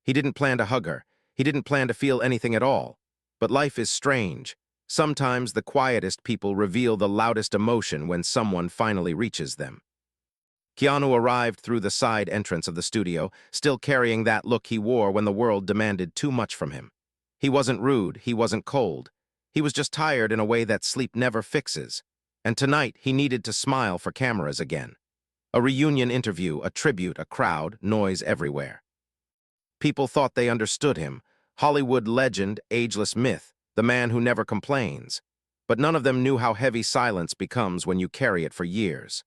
He didn't plan to hug her. He didn't plan to feel anything at all. But life is strange. Sometimes the quietest people reveal the loudest emotion when someone finally reaches them. Keanu arrived through the side entrance of the studio, still carrying that look he wore when the world demanded too much from him. He wasn't rude, he wasn't cold. He was just tired in a way that sleep never fixes. And tonight, he needed to smile for cameras again. A reunion interview, a tribute, a crowd, noise everywhere. People thought they understood him. Hollywood legend, ageless myth, the man who never complains. But none of them knew how heavy silence becomes when you carry it for years.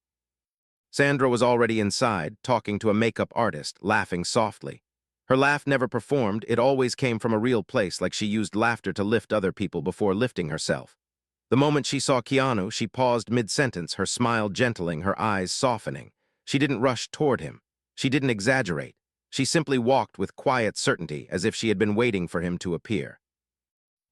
Sandra was already inside, talking to a makeup artist, laughing softly. Her laugh never performed, it always came from a real place, like she used laughter to lift other people before lifting herself. The moment she saw Keanu, she paused mid-sentence, her smile gentling, her eyes softening. She didn't rush toward him. She didn't exaggerate. She simply walked with quiet certainty, as if she had been waiting for him to appear.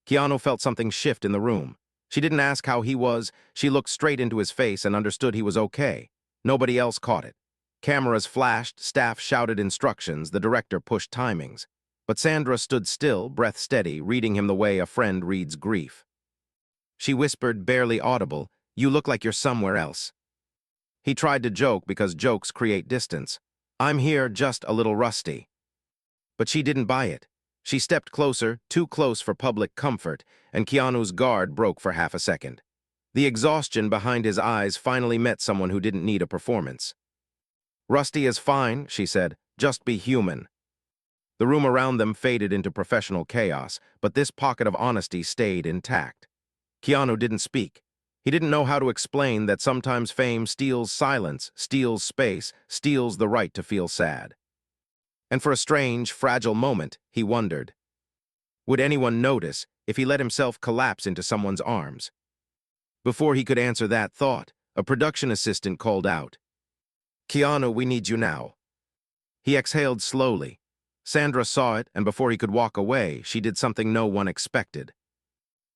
Keanu felt something shift in the room. She didn't ask how he was. She looked straight into his face and understood he was okay. Nobody else caught it. Cameras flashed, staff shouted instructions, the director pushed timings. But Sandra stood still, breath steady, reading him the way a friend reads grief. She whispered, barely audible, "You look like you're somewhere else." He tried to joke because jokes create distance. "I'm here, just a little rusty." But she didn't buy it. She stepped closer, too close for public comfort, and Keanu's guard broke for half a second. The exhaustion behind his eyes finally met someone who didn't need a performance. "Rusty is fine," she said. "Just be human." The room around them faded into professional chaos, but this pocket of honesty stayed intact. Keanu didn't speak. He didn't know how to explain that sometimes fame steals silence, steals space, steals the right to feel sad. And for a strange, fragile moment, he wondered, would anyone notice if he let himself collapse into someone's arms? Before he could answer that thought, a production assistant called out, "Keanu, we need you now." He exhaled slowly. Sandra saw it, and before he could walk away, she did something no one expected.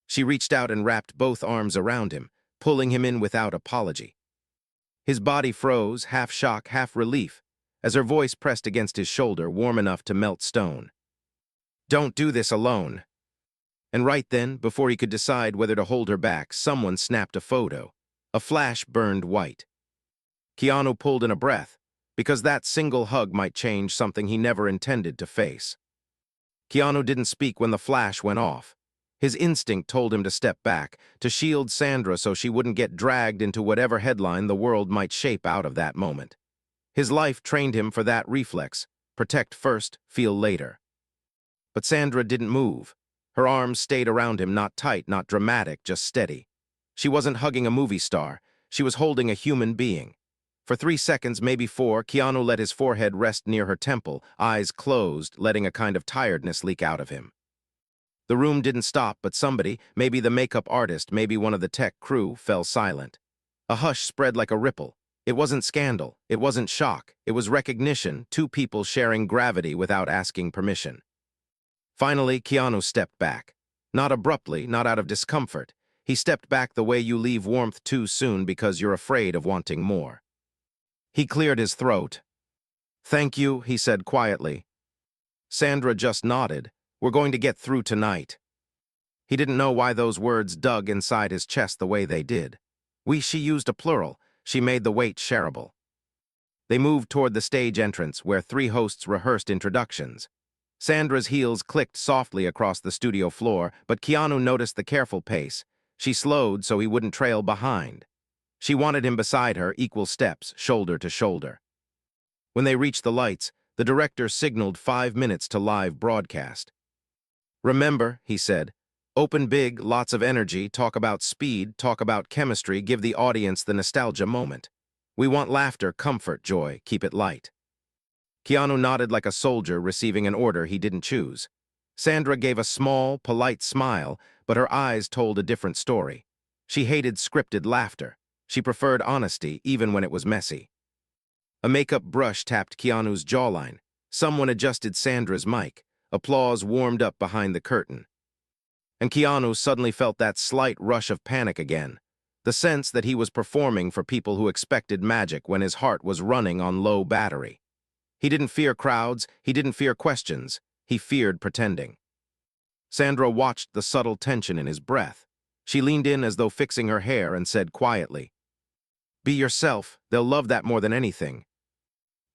She reached out and wrapped both arms around him, pulling him in without apology. His body froze, half shock, half relief, as her voice pressed against his shoulder, warm enough to melt stone. "Don't do this alone." And right then, before he could decide whether to hold her back, someone snapped a photo. A flash burned white. Keanu pulled in a breath, because that single hug might change something he never intended to face. Keanu didn't speak when the flash went off. His instinct told him to step back, to shield Sandra so she wouldn't get dragged into whatever headline the world might shape out of that moment. His life trained him for that reflex: protect first, feel later. But Sandra didn't move. Her arms stayed around him, not tight, not dramatic, just steady. She wasn't hugging a movie star. She was holding a human being. For 3 seconds, maybe 4, Keanu let his forehead rest near her temple, eyes closed, letting a kind of tiredness leak out of him. The room didn't stop, but somebody, maybe the makeup artist, maybe one of the tech crew, fell silent. A hush spread like a ripple. It wasn't scandal. It wasn't shock. It was recognition, 2 people sharing gravity without asking permission. Finally, Keanu stepped back. Not abruptly, not out of discomfort. He stepped back the way you leave warmth too soon because you're afraid of wanting more. He cleared his throat. "Thank you," he said quietly. Sandra just nodded. "We're going to get through tonight." He didn't know why those words dug inside his chest the way they did. She used a plural. She made the weight shareable. They moved toward the stage entrance, where 3 hosts rehearsed introductions. Sandra's heels clicked softly across the studio floor, but Keanu noticed the careful pace. She slowed so he wouldn't trail behind. She wanted him beside her, equal steps, shoulder to shoulder. When they reached the lights, the director signaled 5 minutes to live broadcast. "Remember," he said, "open big, lots of energy, talk about speed, talk about chemistry, give the audience the nostalgia moment. We want laughter, comfort, joy, keep it light." Keanu nodded like a soldier receiving an order he didn't choose. Sandra gave a small, polite smile, but her eyes told a different story. She hated scripted laughter. She preferred honesty, even when it was messy. A makeup brush tapped Keanu's jawline. Someone adjusted Sandra's mic. Applause warmed up behind the curtain. And Keanu suddenly felt that slight rush of panic again, the sense that he was performing for people who expected magic when his heart was running on low battery. He didn't fear crowds, he didn't fear questions. He feared pretending. Sandra watched the subtle tension in his breath. She leaned in as though fixing her hair and said quietly, "Be yourself, they'll love that more than anything."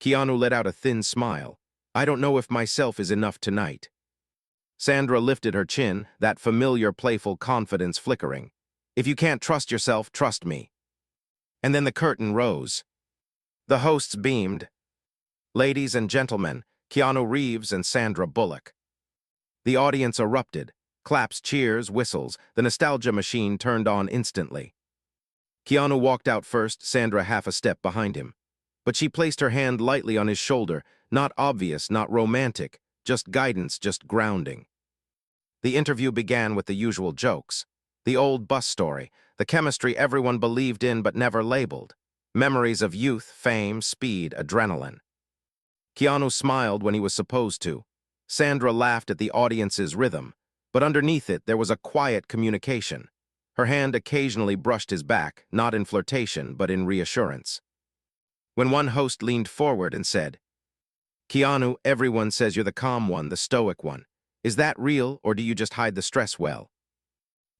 Keanu let out a thin smile. "I don't know if myself is enough tonight." Sandra lifted her chin, that familiar playful confidence flickering. "If you can't trust yourself, trust me." And then the curtain rose. The hosts beamed. "Ladies and gentlemen, Keanu Reeves and Sandra Bullock." The audience erupted. Claps, cheers, whistles. The nostalgia machine turned on instantly. Keanu walked out first, Sandra half a step behind him. But she placed her hand lightly on his shoulder, not obvious, not romantic, just guidance, just grounding. The interview began with the usual jokes. The old bus story, the chemistry everyone believed in but never labeled. Memories of youth, fame, speed, adrenaline. Keanu smiled when he was supposed to. Sandra laughed at the audience's rhythm, but underneath it there was a quiet communication. Her hand occasionally brushed his back, not in flirtation, but in reassurance. When one host leaned forward and said, "Keanu, everyone says you're the calm one, the stoic one. Is that real, or do you just hide the stress well?"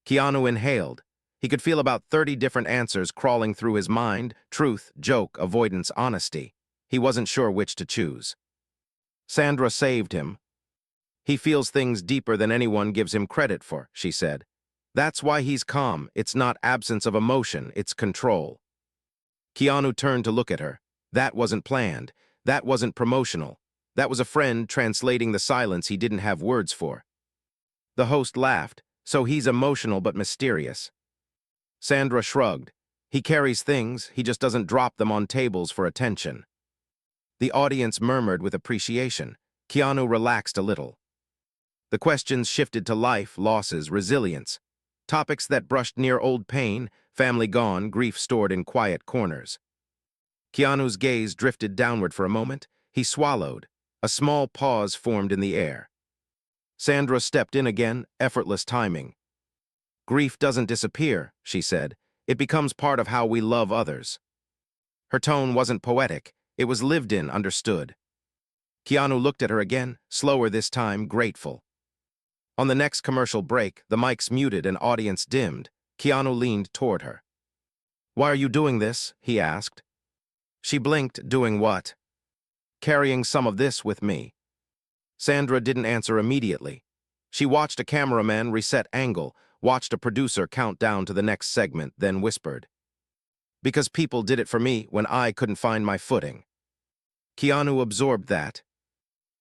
Keanu inhaled. He could feel about 30 different answers crawling through his mind: truth, joke, avoidance, honesty. He wasn't sure which to choose. Sandra saved him. "He feels things deeper than anyone gives him credit for," she said. "That's why he's calm. It's not absence of emotion, it's control." Keanu turned to look at her. That wasn't planned. That wasn't promotional. That was a friend translating the silence he didn't have words for. The host laughed. "So he's emotional but mysterious." Sandra shrugged. "He carries things, he just doesn't drop them on tables for attention." The audience murmured with appreciation. Keanu relaxed a little. The questions shifted to life, losses, resilience. Topics that brushed near old pain, family gone, grief stored in quiet corners. Keanu's gaze drifted downward for a moment. He swallowed. A small pause formed in the air. Sandra stepped in again, effortless timing. "Grief doesn't disappear," she said. "It becomes part of how we love others." Her tone wasn't poetic. It was lived in, understood. Keanu looked at her again, slower this time, grateful. On the next commercial break, the mics muted and audience dimmed. Keanu leaned toward her. "Why are you doing this?" he asked. She blinked. "Doing what?" "Carrying some of this with me." Sandra didn't answer immediately. She watched a cameraman reset angle, watched a producer count down to the next segment, then whispered, "Because people did it for me when I couldn't find my footing." Keanu absorbed that.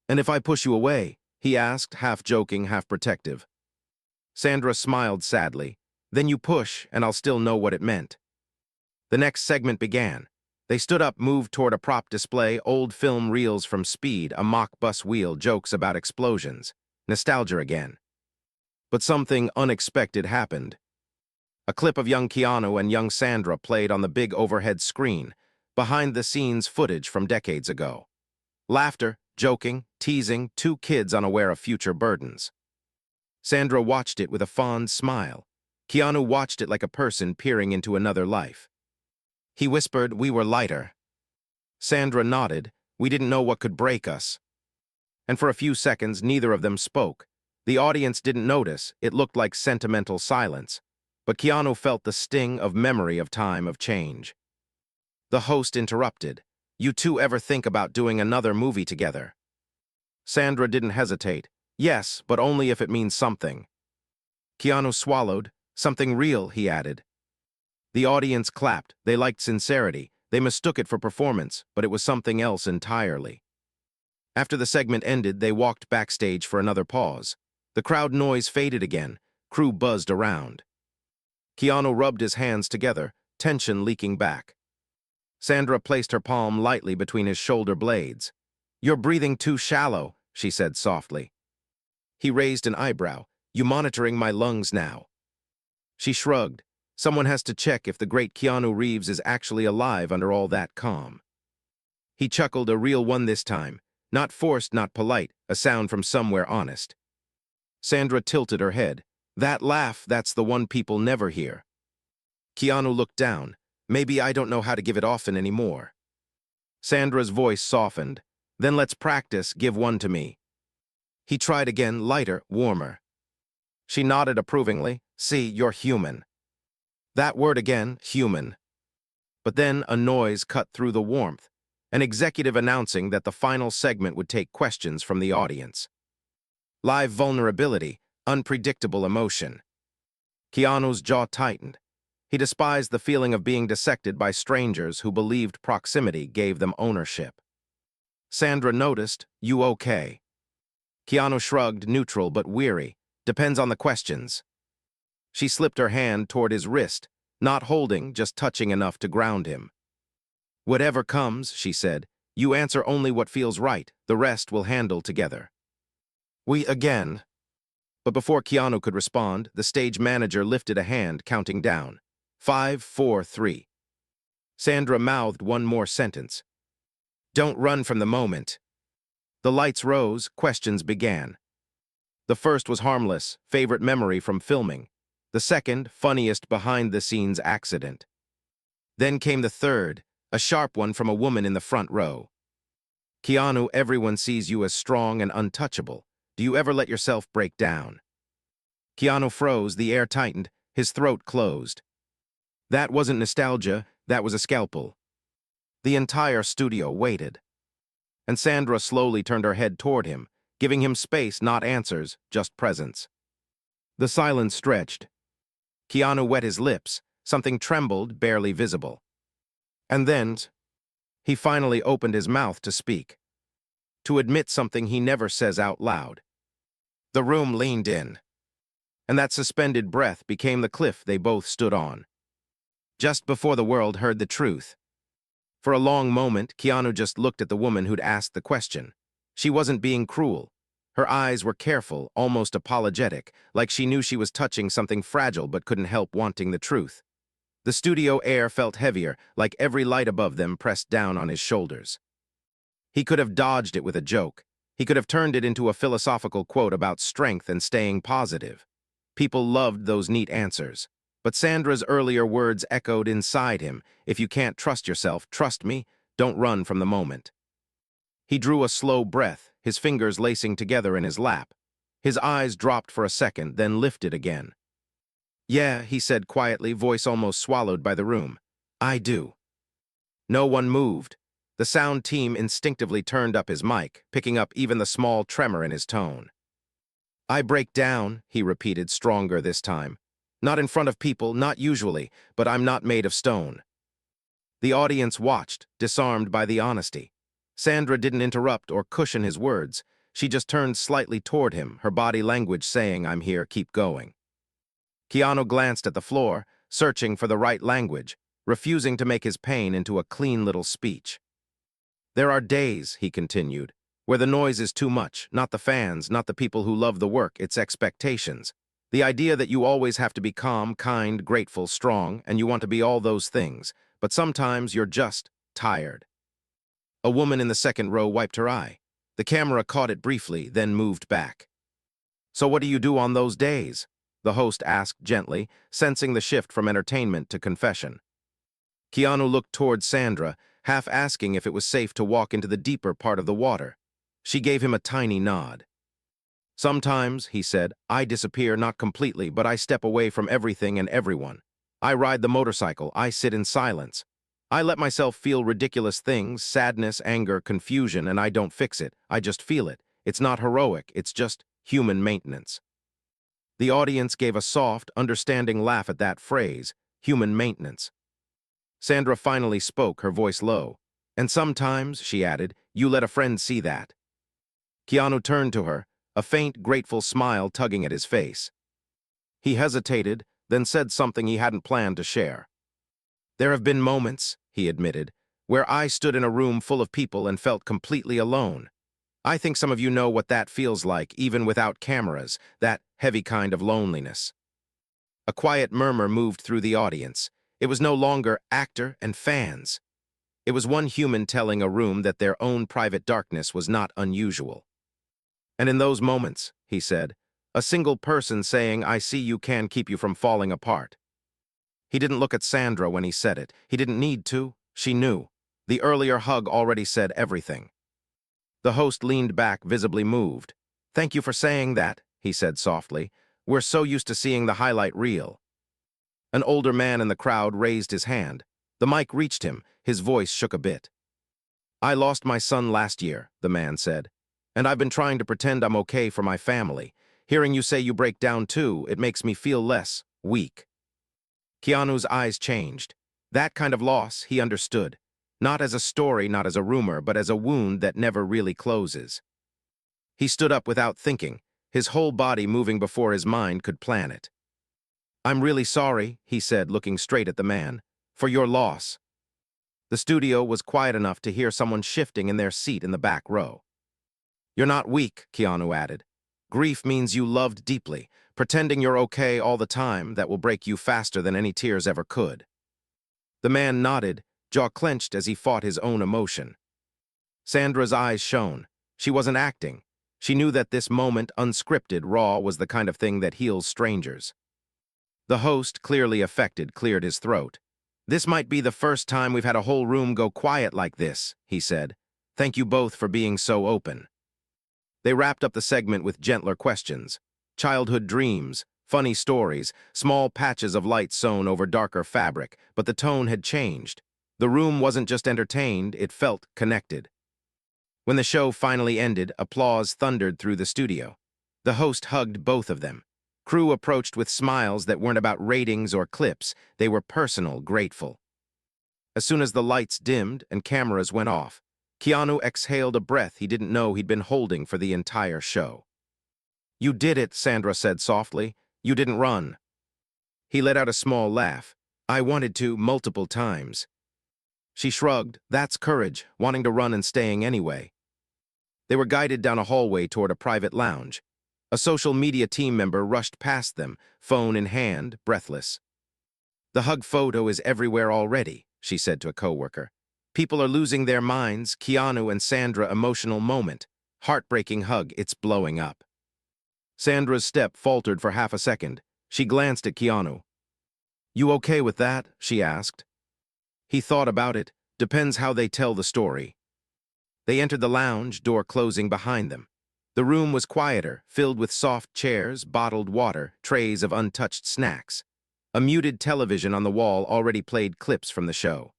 "And if I push you away?" he asked, half joking, half protective. Sandra smiled sadly. "Then you push, and I'll still know what it meant." The next segment began. They stood up, moved toward a prop display, old film reels from Speed, a mock bus wheel, jokes about explosions. Nostalgia again. But something unexpected happened. A clip of young Keanu and young Sandra played on the big overhead screen, behind-the-scenes footage from decades ago. Laughter, joking, teasing, two kids unaware of future burdens. Sandra watched it with a fond smile. Keanu watched it like a person peering into another life. He whispered, "We were lighter." Sandra nodded. "We didn't know what could break us." And for a few seconds, neither of them spoke. The audience didn't notice. It looked like sentimental silence. But Keanu felt the sting of memory, of time, of change. The host interrupted. "You two ever think about doing another movie together?" Sandra didn't hesitate. "Yes, but only if it means something." Keanu swallowed. "Something real," he added. The audience clapped. They liked sincerity. They mistook it for performance, but it was something else entirely. After the segment ended, they walked backstage for another pause. The crowd noise faded again. Crew buzzed around. Keanu rubbed his hands together, tension leaking back. Sandra placed her palm lightly between his shoulder blades. "You're breathing too shallow," she said softly. He raised an eyebrow. "You monitoring my lungs now?" She shrugged. Someone has to check if the great Keanu Reeves is actually alive under all that calm. He chuckled, a real one this time. Not forced, not polite, a sound from somewhere honest. Sandra tilted her head. "That laugh, that's the one people never hear." Keanu looked down. "Maybe I don't know how to give it often anymore." Sandra's voice softened. "Then let's practice, give one to me." He tried again, lighter, warmer. She nodded approvingly. See, you're human. That word again, human. But then a noise cut through the warmth, an executive announcing that the final segment would take questions from the audience. Live vulnerability, unpredictable emotion. Keanu's jaw tightened. He despised the feeling of being dissected by strangers who believed proximity gave them ownership. Sandra noticed, "You okay?" Keanu shrugged, neutral but weary. "Depends on the questions." She slipped her hand toward his wrist, not holding, just touching enough to ground him. "Whatever comes," she said, "you answer only what feels right. The rest we'll handle together." "We again." But before Keanu could respond, the stage manager lifted a hand, counting down. 5, 4, 3. Sandra mouthed one more sentence. "Don't run from the moment." The lights rose, questions began. The first was harmless, favorite memory from filming. The second, funniest behind-the-scenes accident. Then came the third, a sharp one from a woman in the front row. "Keanu, everyone sees you as strong and untouchable. Do you ever let yourself break down?" Keanu froze, the air tightened, his throat closed. That wasn't nostalgia, that was a scalpel. The entire studio waited. And Sandra slowly turned her head toward him, giving him space, not answers, just presence. The silence stretched. Keanu wet his lips, something trembled, barely visible. And then, he finally opened his mouth to speak. To admit something he never says out loud. The room leaned in. And that suspended breath became the cliff they both stood on. Just before the world heard the truth. For a long moment, Keanu just looked at the woman who'd asked the question. She wasn't being cruel. Her eyes were careful, almost apologetic, like she knew she was touching something fragile but couldn't help wanting the truth. The studio air felt heavier, like every light above them pressed down on his shoulders. He could have dodged it with a joke. He could have turned it into a philosophical quote about strength and staying positive. People loved those neat answers. But Sandra's earlier words echoed inside him. If you can't trust yourself, trust me, don't run from the moment. He drew a slow breath, his fingers lacing together in his lap. His eyes dropped for a second, then lifted again. "Yeah," he said quietly, voice almost swallowed by the room. "I do." No one moved. The sound team instinctively turned up his mic, picking up even the small tremor in his tone. "I break down," he repeated, stronger this time. "Not in front of people, not usually, but I'm not made of stone." The audience watched, disarmed by the honesty. Sandra didn't interrupt or cushion his words. She just turned slightly toward him, her body language saying, "I'm here, keep going." Keanu glanced at the floor, searching for the right language, refusing to make his pain into a clean little speech. "There are days," he continued, "where the noise is too much, not the fans, not the people who love the work, it's expectations. The idea that you always have to be calm, kind, grateful, strong, and you want to be all those things, but sometimes you're just tired." A woman in the second row wiped her eye. The camera caught it briefly, then moved back. "So what do you do on those days?" the host asked gently, sensing the shift from entertainment to confession. Keanu looked toward Sandra, half asking if it was safe to walk into the deeper part of the water. She gave him a tiny nod. "Sometimes," he said, "I disappear, not completely, but I step away from everything and everyone. I ride the motorcycle, I sit in silence. I let myself feel ridiculous things, sadness, anger, confusion, and I don't fix it. I just feel it. It's not heroic, it's just human maintenance." The audience gave a soft, understanding laugh at that phrase, human maintenance. Sandra finally spoke, her voice low. "And sometimes," she added, "you let a friend see that." Keanu turned to her, a faint, grateful smile tugging at his face. He hesitated, then said something he hadn't planned to share. "There have been moments," he admitted, "where I stood in a room full of people and felt completely alone. I think some of you know what that feels like, even without cameras, that heavy kind of loneliness." A quiet murmur moved through the audience. It was no longer actor and fans. It was one human telling a room that their own private darkness was not unusual. "And in those moments," he said, "a single person saying, 'I see you can keep you from falling apart.'" He didn't look at Sandra when he said it. He didn't need to. She knew. The earlier hug already said everything. The host leaned back, visibly moved. "Thank you for saying that," he said softly. "We're so used to seeing the highlight reel." An older man in the crowd raised his hand. The mic reached him. His voice shook a bit. "I lost my son last year," the man said, "and I've been trying to pretend I'm okay for my family. Hearing you say you break down too, it makes me feel less weak." Keanu's eyes changed. That kind of loss, he understood. Not as a story, not as a rumor, but as a wound that never really closes. He stood up without thinking, his whole body moving before his mind could plan it. "I'm really sorry," he said, looking straight at the man, "for your loss." The studio was quiet enough to hear someone shifting in their seat in the back row. "You're not weak," Keanu added. "Grief means you loved deeply. Pretending you're okay all the time, that will break you faster than any tears ever could." The man nodded, jaw clenched as he fought his own emotion. Sandra's eyes shone. She wasn't acting. She knew that this moment, unscripted, raw, was the kind of thing that heals strangers. The host, clearly affected, cleared his throat. "This might be the first time we've had a whole room go quiet like this," he said. "Thank you both for being so open." They wrapped up the segment with gentler questions. Childhood dreams, funny stories, small patches of light sewn over darker fabric, but the tone had changed. The room wasn't just entertained, it felt connected. When the show finally ended, applause thundered through the studio. The host hugged both of them. Crew approached with smiles that weren't about ratings or clips, they were personal, grateful. As soon as the lights dimmed and cameras went off, Keanu exhaled a breath he didn't know he'd been holding for the entire show. "You did it," Sandra said softly. "You didn't run." He let out a small laugh. "I wanted to, multiple times." She shrugged. "That's courage, wanting to run and staying anyway." They were guided down a hallway toward a private lounge. A social media team member rushed past them, phone in hand, breathless. "The hug photo is everywhere already," she said to a coworker. "People are losing their minds. Keanu and Sandra emotional moment. Heartbreaking hug, it's blowing up." Sandra's step faltered for half a second. She glanced at Keanu. "You okay with that?" she asked. He thought about it. "Depends how they tell the story." They entered the lounge, door closing behind them. The room was quieter, filled with soft chairs, bottled water, trays of untouched snacks. A muted television on the wall already played clips from the show.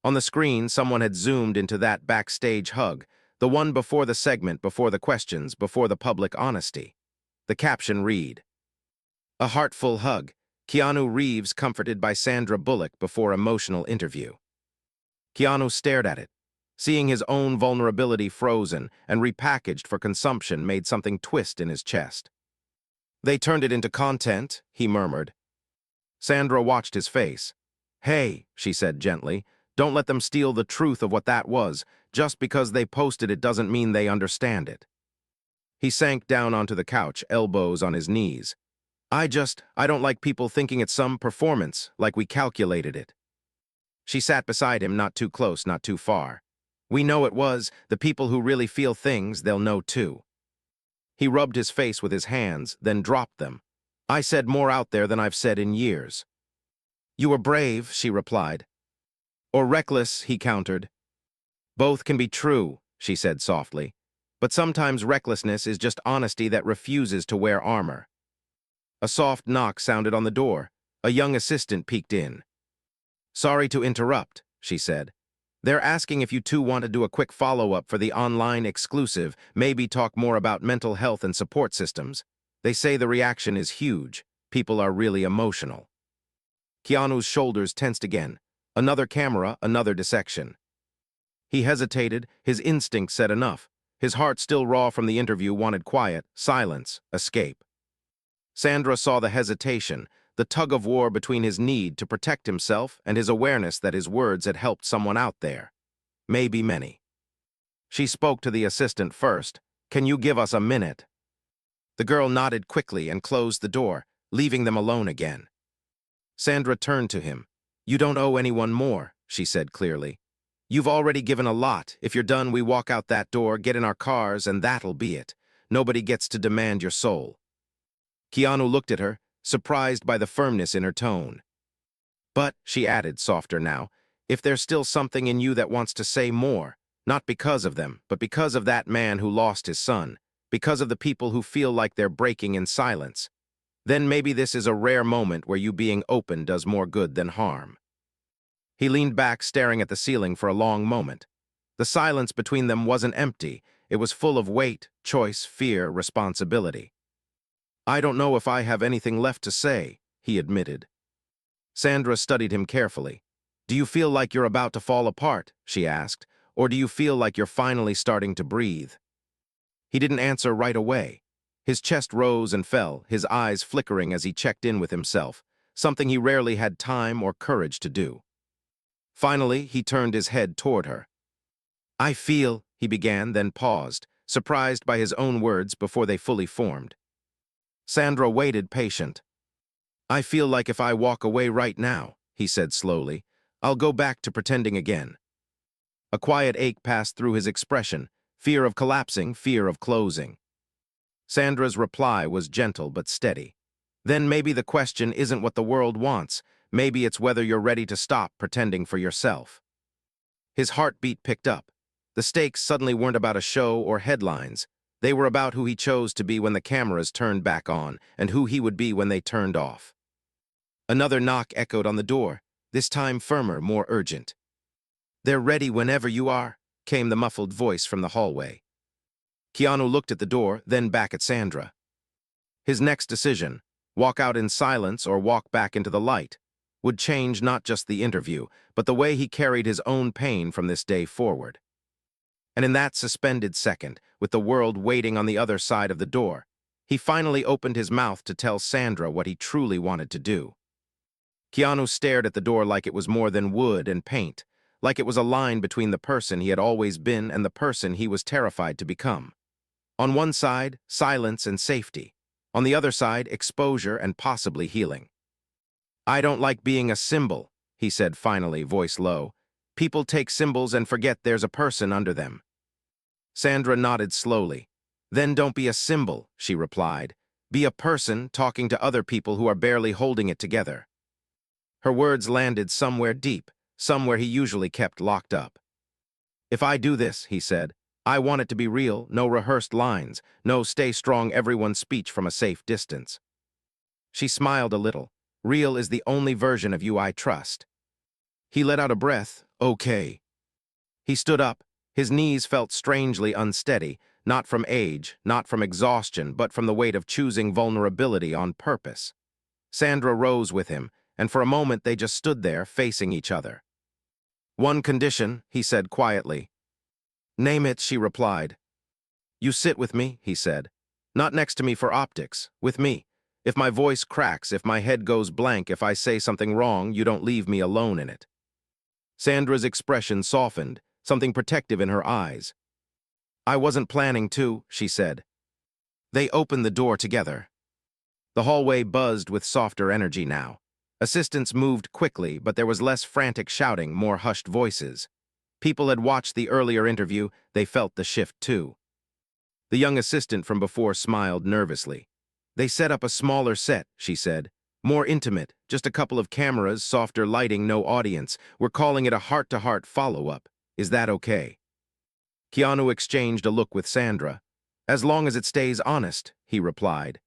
On the screen, someone had zoomed into that backstage hug, the one before the segment, before the questions, before the public honesty. The caption read, "A heartful hug. Keanu Reeves comforted by Sandra Bullock before emotional interview." Keanu stared at it. Seeing his own vulnerability frozen and repackaged for consumption made something twist in his chest. "They turned it into content," he murmured. Sandra watched his face. "Hey," she said gently, "don't let them steal the truth of what that was. Just because they posted it doesn't mean they understand it." He sank down onto the couch, elbows on his knees. I don't like people thinking it's some performance, like we calculated it." She sat beside him, not too close, not too far. "We know it was. The people who really feel things, they'll know too." He rubbed his face with his hands, then dropped them. "I said more out there than I've said in years." "You were brave," she replied. "Or reckless," he countered. "Both can be true," she said softly. "But sometimes recklessness is just honesty that refuses to wear armor." A soft knock sounded on the door. A young assistant peeked in. "Sorry to interrupt," she said. "They're asking if you two want to do a quick follow-up for the online exclusive, maybe talk more about mental health and support systems. They say the reaction is huge. People are really emotional." Keanu's shoulders tensed again. Another camera, another dissection. He hesitated, his instinct said enough. His heart, still raw from the interview, wanted quiet, silence, escape. Sandra saw the hesitation, the tug-of-war between his need to protect himself and his awareness that his words had helped someone out there. Maybe many. She spoke to the assistant first. "Can you give us a minute?" The girl nodded quickly and closed the door, leaving them alone again. Sandra turned to him. "You don't owe anyone more," she said clearly. "You've already given a lot. If you're done, we walk out that door, get in our cars, and that'll be it. Nobody gets to demand your soul." Keanu looked at her, surprised by the firmness in her tone. "But," she added, softer now, "if there's still something in you that wants to say more, not because of them, but because of that man who lost his son, because of the people who feel like they're breaking in silence. Then maybe this is a rare moment where you being open does more good than harm. He leaned back, staring at the ceiling for a long moment. The silence between them wasn't empty. It was full of weight, choice, fear, responsibility. "I don't know if I have anything left to say," he admitted. Sandra studied him carefully. "Do you feel like you're about to fall apart?" she asked. "Or do you feel like you're finally starting to breathe?" He didn't answer right away. His chest rose and fell, his eyes flickering as he checked in with himself, something he rarely had time or courage to do. Finally, he turned his head toward her. "I feel," he began, then paused, surprised by his own words before they fully formed. Sandra waited, patient. "I feel like if I walk away right now," he said slowly, "I'll go back to pretending again." A quiet ache passed through his expression, fear of collapsing, fear of closing. Sandra's reply was gentle but steady. "Then maybe the question isn't what the world wants. Maybe it's whether you're ready to stop pretending for yourself." His heartbeat picked up. The stakes suddenly weren't about a show or headlines. They were about who he chose to be when the cameras turned back on, and who he would be when they turned off. Another knock echoed on the door, this time firmer, more urgent. "They're ready whenever you are," came the muffled voice from the hallway. Keanu looked at the door, then back at Sandra. His next decision, walk out in silence or walk back into the light, would change not just the interview, but the way he carried his own pain from this day forward. And in that suspended second, with the world waiting on the other side of the door, he finally opened his mouth to tell Sandra what he truly wanted to do. Keanu stared at the door like it was more than wood and paint, like it was a line between the person he had always been and the person he was terrified to become. On one side, silence and safety. On the other side, exposure and possibly healing. "I don't like being a symbol," he said finally, voice low. "People take symbols and forget there's a person under them." Sandra nodded slowly. "Then don't be a symbol," she replied. "Be a person talking to other people who are barely holding it together." Her words landed somewhere deep, somewhere he usually kept locked up. "If I do this," he said, "I want it to be real, no rehearsed lines, no stay strong everyone speech from a safe distance." She smiled a little. "Real is the only version of you I trust." He let out a breath. "Okay." He stood up. His knees felt strangely unsteady, not from age, not from exhaustion, but from the weight of choosing vulnerability on purpose. Sandra rose with him, and for a moment they just stood there, facing each other. "One condition," he said quietly. "Name it," she replied. "You sit with me," he said. "Not next to me for optics, with me. If my voice cracks, if my head goes blank, if I say something wrong, you don't leave me alone in it." Sandra's expression softened, something protective in her eyes. "I wasn't planning to," she said. They opened the door together. The hallway buzzed with softer energy now. Assistants moved quickly, but there was less frantic shouting, more hushed voices. People had watched the earlier interview, they felt the shift too. The young assistant from before smiled nervously. "They set up a smaller set," she said. "More intimate, just a couple of cameras, softer lighting, no audience. We're calling it a heart-to-heart follow-up. Is that okay?" Keanu exchanged a look with Sandra. "As long as it stays honest," he replied.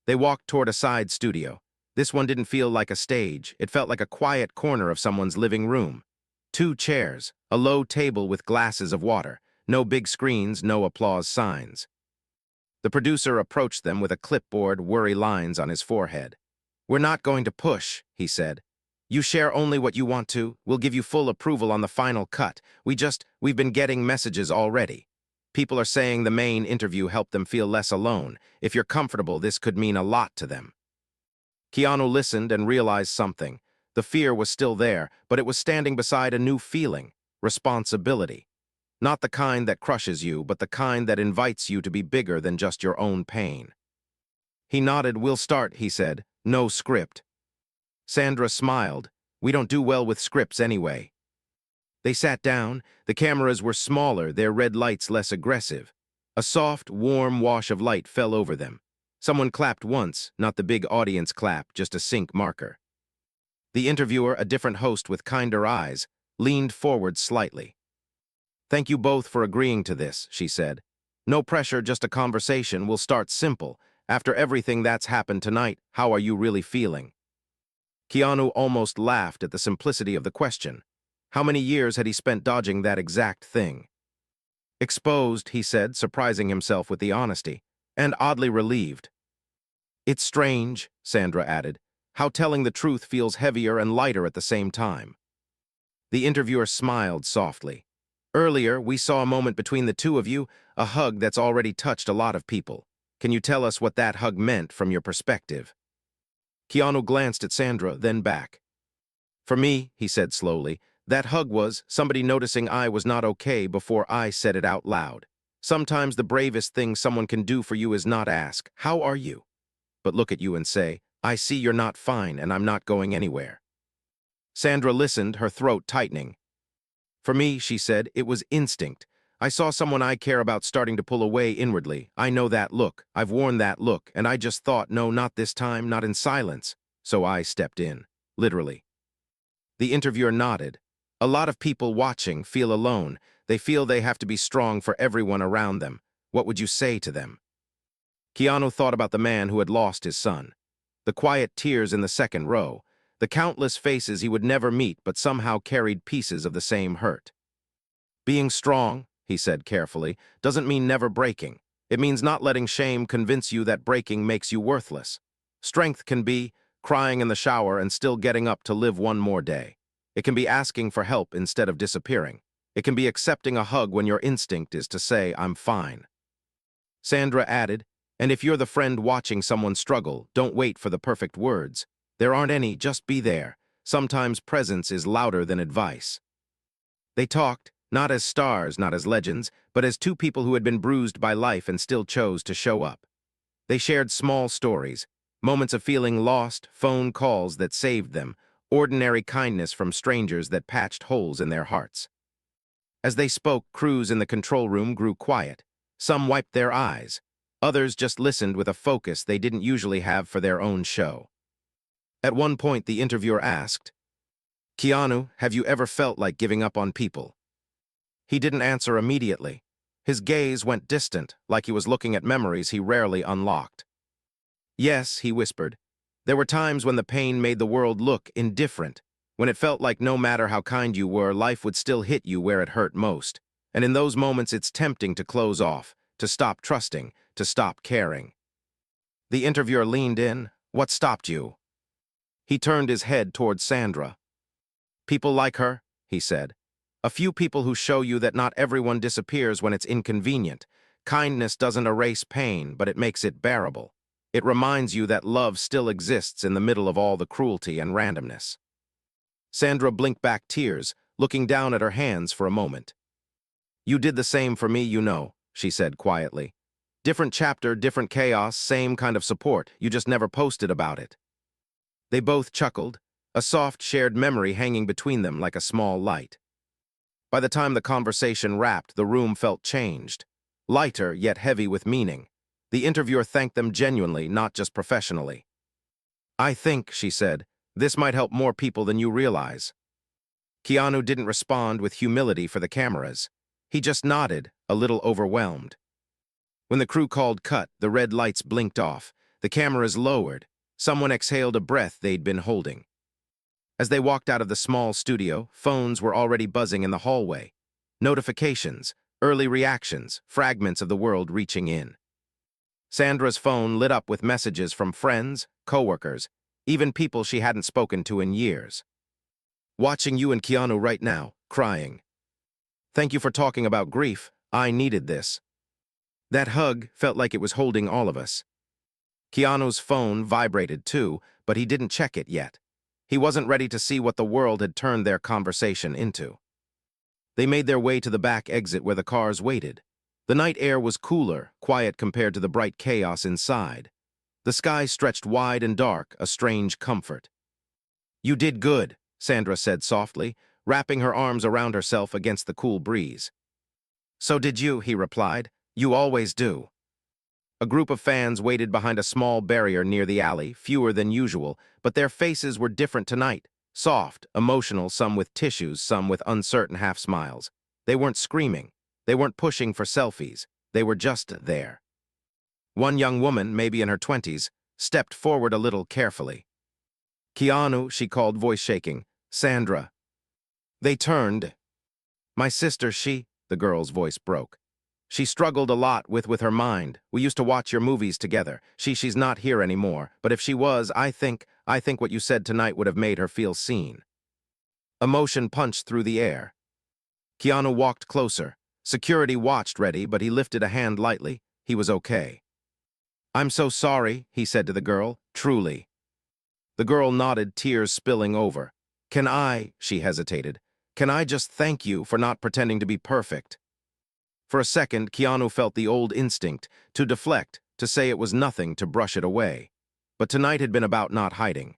They walked toward a side studio. This one didn't feel like a stage. It felt like a quiet corner of someone's living room. 2 chairs, a low table with glasses of water. No big screens, no applause signs. The producer approached them with a clipboard, worry lines on his forehead. "We're not going to push," he said. "You share only what you want to. We'll give you full approval on the final cut. We've been getting messages already. People are saying the main interview helped them feel less alone. If you're comfortable, this could mean a lot to them." Keanu listened and realized something. The fear was still there, but it was standing beside a new feeling, responsibility. Not the kind that crushes you, but the kind that invites you to be bigger than just your own pain. He nodded. "We'll start," he said. "No script." Sandra smiled. "We don't do well with scripts anyway." They sat down. The cameras were smaller, their red lights less aggressive. A soft, warm wash of light fell over them. Someone clapped once, not the big audience clap, just a sync marker. The interviewer, a different host with kinder eyes, leaned forward slightly. "Thank you both for agreeing to this," she said. No pressure, just a conversation. We'll start simple. After everything that's happened tonight, how are you really feeling? Keanu almost laughed at the simplicity of the question. How many years had he spent dodging that exact thing? Exposed, he said, surprising himself with the honesty, and oddly relieved. It's strange, Sandra added, how telling the truth feels heavier and lighter at the same time. The interviewer smiled softly. Earlier, we saw a moment between the two of you, a hug that's already touched a lot of people. Can you tell us what that hug meant from your perspective? Keanu glanced at Sandra, then back. For me, he said slowly, that hug was somebody noticing I was not okay before I said it out loud. Sometimes the bravest thing someone can do for you is not ask, "How are you?" but look at you and say, "I see you're not fine and I'm not going anywhere." Sandra listened, her throat tightening. For me, she said, it was instinct. I saw someone I care about starting to pull away inwardly. I know that look. I've worn that look, and I just thought, no, not this time, not in silence. So I stepped in, literally. The interviewer nodded. A lot of people watching feel alone. They feel they have to be strong for everyone around them. What would you say to them? Keanu thought about the man who had lost his son. The quiet tears in the second row. The countless faces he would never meet but somehow carried pieces of the same hurt. Being strong, he said carefully, doesn't mean never breaking. It means not letting shame convince you that breaking makes you worthless. Strength can be crying in the shower and still getting up to live one more day. It can be asking for help instead of disappearing. It can be accepting a hug when your instinct is to say, "I'm fine." Sandra added, and if you're the friend watching someone struggle, don't wait for the perfect words. There aren't any, just be there. Sometimes presence is louder than advice. They talked, not as stars, not as legends, but as two people who had been bruised by life and still chose to show up. They shared small stories, moments of feeling lost, phone calls that saved them, ordinary kindness from strangers that patched holes in their hearts. As they spoke, crews in the control room grew quiet. Some wiped their eyes. Others just listened with a focus they didn't usually have for their own show. At one point, the interviewer asked, "Keanu, have you ever felt like giving up on people?" He didn't answer immediately. His gaze went distant, like he was looking at memories he rarely unlocked. "Yes," he whispered. "There were times when the pain made the world look indifferent, when it felt like no matter how kind you were, life would still hit you where it hurt most. And in those moments, it's tempting to close off, to stop trusting, to stop caring." The interviewer leaned in. "What stopped you?" He turned his head toward Sandra. "People like her," he said. "A few people who show you that not everyone disappears when it's inconvenient. Kindness doesn't erase pain, but it makes it bearable. It reminds you that love still exists in the middle of all the cruelty and randomness." Sandra blinked back tears, looking down at her hands for a moment. "You did the same for me, you know," she said quietly. "Different chapter, different chaos, same kind of support. You just never posted about it." They both chuckled, a soft shared memory hanging between them like a small light. By the time the conversation wrapped, the room felt changed. Lighter, yet heavy with meaning. The interviewer thanked them genuinely, not just professionally. "I think," she said, "this might help more people than you realize." Keanu didn't respond with humility for the cameras. He just nodded, a little overwhelmed. When the crew called cut, the red lights blinked off. The cameras lowered. Someone exhaled a breath they'd been holding. As they walked out of the small studio, phones were already buzzing in the hallway. Notifications, early reactions, fragments of the world reaching in. Sandra's phone lit up with messages from friends, coworkers, even people she hadn't spoken to in years. "Watching you and Keanu right now, crying. Thank you for talking about grief. I needed this." That hug felt like it was holding all of us. Keanu's phone vibrated too, but he didn't check it yet. He wasn't ready to see what the world had turned their conversation into. They made their way to the back exit where the cars waited. The night air was cooler, quiet compared to the bright chaos inside. The sky stretched wide and dark, a strange comfort. "You did good," Sandra said softly, wrapping her arms around herself against the cool breeze. "So did you," he replied. "You always do." A group of fans waited behind a small barrier near the alley, fewer than usual, but their faces were different tonight. Soft, emotional, some with tissues, some with uncertain half-smiles. They weren't screaming. They weren't pushing for selfies. They were just there. One young woman, maybe in her 20s, stepped forward a little carefully. "Keanu," she called, voice shaking. "Sandra." They turned. "My sister, the girl's voice broke. "She struggled a lot with her mind. We used to watch your movies together. She's not here anymore, but if she was, I think what you said tonight would have made her feel seen." Emotion punched through the air. Keanu walked closer. Security watched ready, but he lifted a hand lightly. He was okay. "I'm so sorry," he said to the girl, "truly." The girl nodded, tears spilling over. She hesitated. "Can I just thank you for not pretending to be perfect?" For a second, Keanu felt the old instinct, to deflect, to say it was nothing, to brush it away. But tonight had been about not hiding.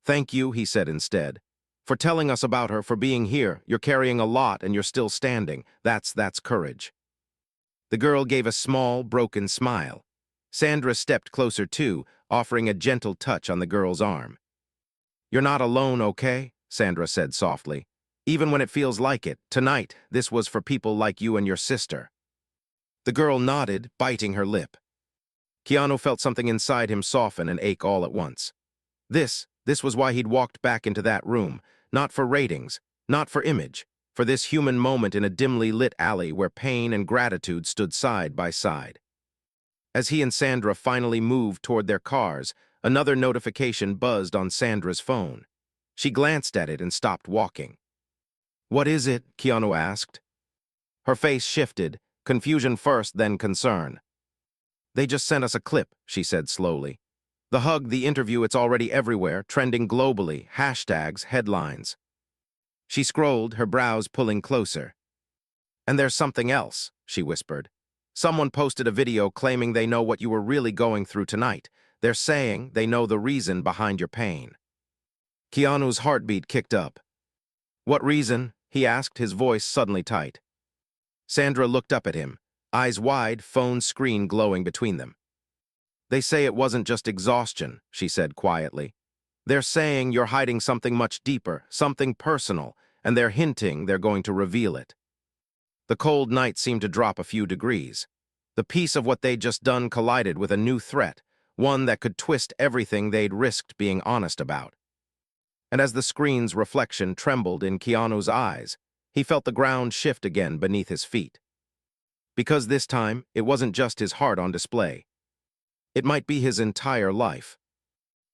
"Thank you," he said instead, "for telling us about her, for being here. You're carrying a lot and you're still standing. That's courage." The girl gave a small, broken smile. Sandra stepped closer too, offering a gentle touch on the girl's arm. "You're not alone, okay?" Sandra said softly. "Even when it feels like it, tonight, this was for people like you and your sister." The girl nodded, biting her lip. Keanu felt something inside him soften and ache all at once. This was why he'd walked back into that room, not for ratings, not for image, for this human moment in a dimly lit alley where pain and gratitude stood side by side. As he and Sandra finally moved toward their cars, another notification buzzed on Sandra's phone. She glanced at it and stopped walking. "What is it?" Keanu asked. Her face shifted, confusion first, then concern. "They just sent us a clip," she said slowly. "The hug, the interview, it's already everywhere, trending globally, hashtags, headlines." She scrolled, her brows pulling closer. "And there's something else," she whispered. "Someone posted a video claiming they know what you were really going through tonight. They're saying they know the reason behind your pain." Keanu's heartbeat kicked up. "What reason?" he asked, his voice suddenly tight. Sandra looked up at him, eyes wide, phone screen glowing between them. "They say it wasn't just exhaustion," she said quietly. "They're saying you're hiding something much deeper, something personal, and they're hinting they're going to reveal it." The cold night seemed to drop a few degrees. The peace of what they'd just done collided with a new threat, one that could twist everything they'd risked being honest about. And as the screen's reflection trembled in Keanu's eyes, he felt the ground shift again beneath his feet. Because this time, it wasn't just his heart on display. It might be his entire life.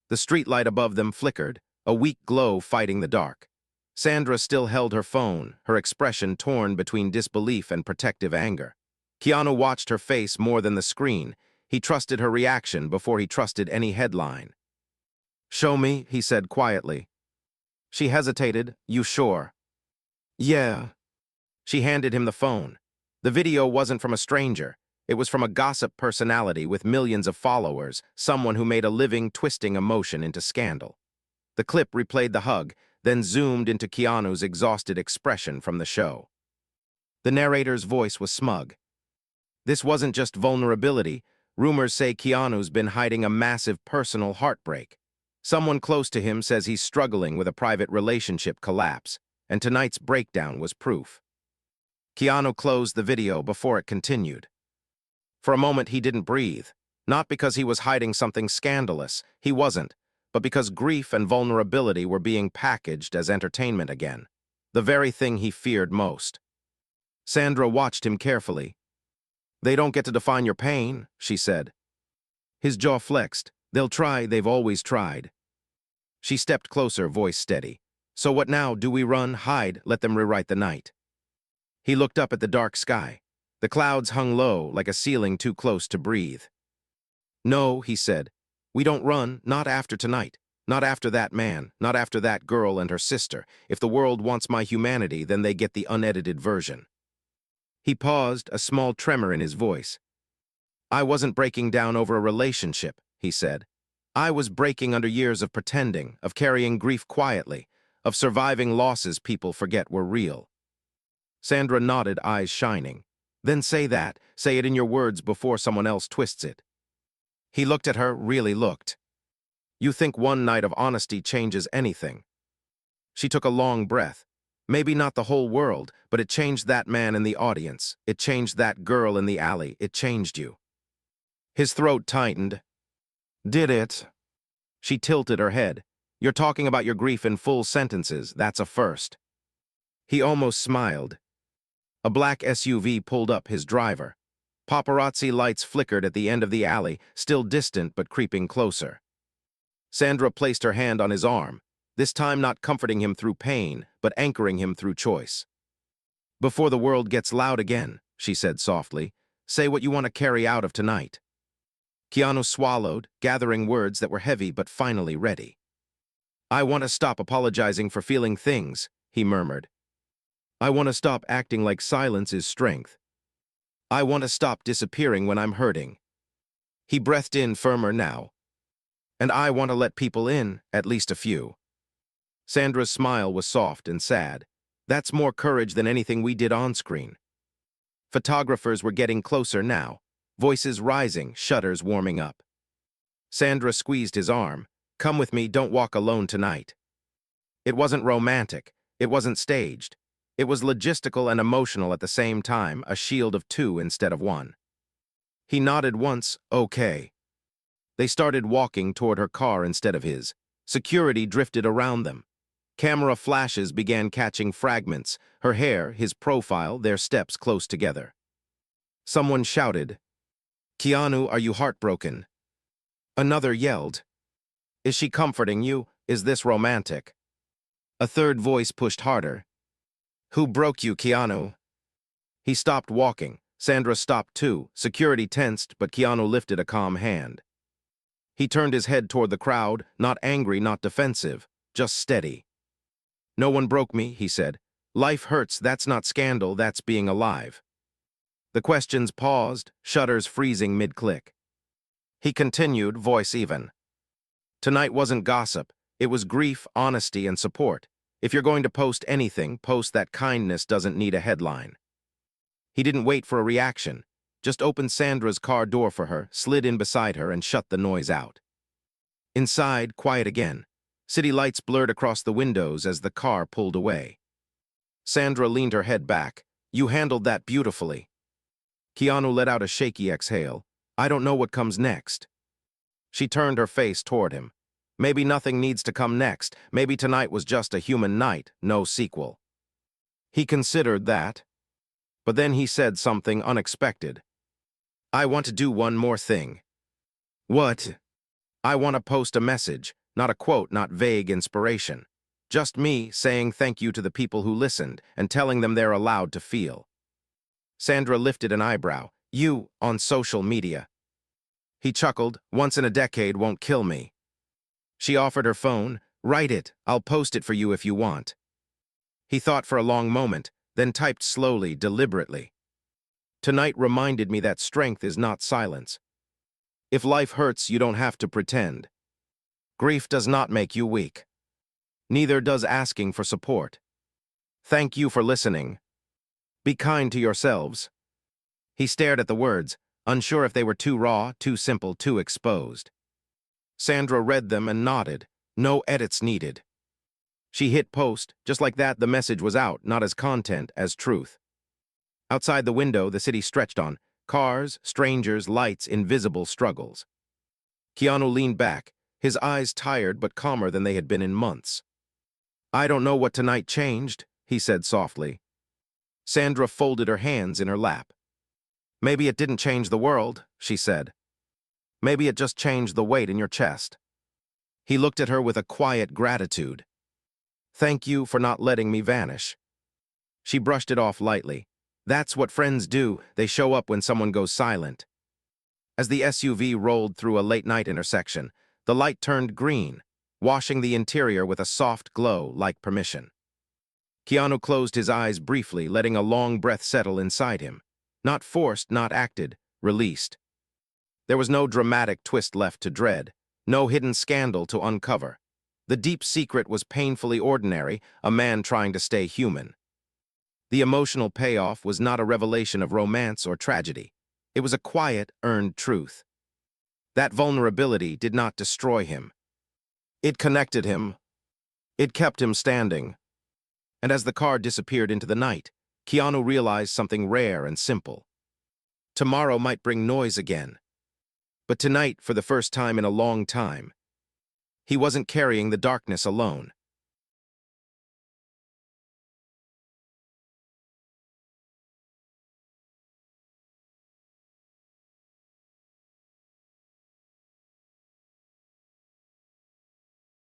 The streetlight above them flickered, a weak glow fighting the dark. Sandra still held her phone, her expression torn between disbelief and protective anger. Keanu watched her face more than the screen. He trusted her reaction before he trusted any headline. "Show me," he said quietly. She hesitated. "You sure?" "Yeah." She handed him the phone. The video wasn't from a stranger. It was from a gossip personality with millions of followers, someone who made a living twisting emotion into scandal. The clip replayed the hug, then zoomed into Keanu's exhausted expression from the show. The narrator's voice was smug. "This wasn't just vulnerability. Rumors say Keanu's been hiding a massive personal heartbreak. Someone close to him says he's struggling with a private relationship collapse, and tonight's breakdown was proof." Keanu closed the video before it continued. For a moment he didn't breathe, not because he was hiding something scandalous, he wasn't, but because grief and vulnerability were being packaged as entertainment again, the very thing he feared most. Sandra watched him carefully. "They don't get to define your pain," she said. His jaw flexed. "They'll try, they've always tried." She stepped closer, voice steady. "So what now? Do we run, hide, let them rewrite the night?" He looked up at the dark sky. The clouds hung low, like a ceiling too close to breathe. "No," he said. "We don't run, not after tonight. Not after that man, not after that girl and her sister. If the world wants my humanity, then they get the unedited version." He paused, a small tremor in his voice. "I wasn't breaking down over a relationship," he said. "I was breaking under years of pretending, of carrying grief quietly, of surviving losses people forget were real." Sandra nodded, eyes shining. "Then say that. Say it in your words before someone else twists it." He looked at her, really looked. "You think one night of honesty changes anything?" She took a long breath. Maybe not the whole world, but it changed that man in the audience. It changed that girl in the alley. It changed you. His throat tightened. Did it? She tilted her head. You're talking about your grief in full sentences. That's a first. He almost smiled. A black SUV pulled up his driver. Paparazzi lights flickered at the end of the alley, still distant but creeping closer. Sandra placed her hand on his arm, this time not comforting him through pain, but anchoring him through choice. Before the world gets loud again, she said softly, say what you want to carry out of tonight. Keanu swallowed, gathering words that were heavy but finally ready. I want to stop apologizing for feeling things, he murmured. I want to stop acting like silence is strength. I want to stop disappearing when I'm hurting. He breathed in firmer now. And I want to let people in, at least a few. Sandra's smile was soft and sad. That's more courage than anything we did on screen. Photographers were getting closer now, voices rising, shutters warming up. Sandra squeezed his arm. Come with me, don't walk alone tonight. It wasn't romantic. It wasn't staged. It was logistical and emotional at the same time, a shield of two instead of one. He nodded once, okay. They started walking toward her car instead of his. Security drifted around them. Camera flashes began catching fragments, her hair, his profile, their steps close together. Someone shouted, Keanu, are you heartbroken? Another yelled, is she comforting you? Is this romantic? A third voice pushed harder. Who broke you, Keanu? He stopped walking. Sandra stopped too. Security tensed, but Keanu lifted a calm hand. He turned his head toward the crowd, not angry, not defensive, just steady. No one broke me, he said. Life hurts, that's not scandal, that's being alive. The questions paused, shutters freezing mid-click. He continued, voice even. Tonight wasn't gossip. It was grief, honesty, and support. If you're going to post anything, post that kindness doesn't need a headline. He didn't wait for a reaction, just opened Sandra's car door for her, slid in beside her, and shut the noise out. Inside, quiet again. City lights blurred across the windows as the car pulled away. Sandra leaned her head back. You handled that beautifully. Keanu let out a shaky exhale. I don't know what comes next. She turned her face toward him. Maybe nothing needs to come next. Maybe tonight was just a human night, no sequel. He considered that. But then he said something unexpected. I want to do one more thing. What? I want to post a message, not a quote, not vague inspiration. Just me saying thank you to the people who listened and telling them they're allowed to feel. Sandra lifted an eyebrow. You, on social media. He chuckled, once in a decade won't kill me. She offered her phone. Write it, I'll post it for you if you want. He thought for a long moment, then typed slowly, deliberately. Tonight reminded me that strength is not silence. If life hurts, you don't have to pretend. Grief does not make you weak. Neither does asking for support. Thank you for listening. Be kind to yourselves. He stared at the words, unsure if they were too raw, too simple, too exposed. Sandra read them and nodded. No edits needed. She hit post. Just like that, the message was out, not as content, as truth. Outside the window, the city stretched on. Cars, strangers, lights, invisible struggles. Keanu leaned back, his eyes tired but calmer than they had been in months. I don't know what tonight changed, he said softly. Sandra folded her hands in her lap. Maybe it didn't change the world, she said. Maybe it just changed the weight in your chest. He looked at her with a quiet gratitude. Thank you for not letting me vanish. She brushed it off lightly. That's what friends do, they show up when someone goes silent. As the SUV rolled through a late-night intersection, the light turned green, washing the interior with a soft glow like permission. Keanu closed his eyes briefly, letting a long breath settle inside him. Not forced, not acted, released. There was no dramatic twist left to dread, no hidden scandal to uncover. The deep secret was painfully ordinary, a man trying to stay human. The emotional payoff was not a revelation of romance or tragedy. It was a quiet, earned truth. That vulnerability did not destroy him. It connected him. It kept him standing. And as the car disappeared into the night, Keanu realized something rare and simple. Tomorrow might bring noise again. But tonight, for the first time in a long time, he wasn't carrying the darkness alone.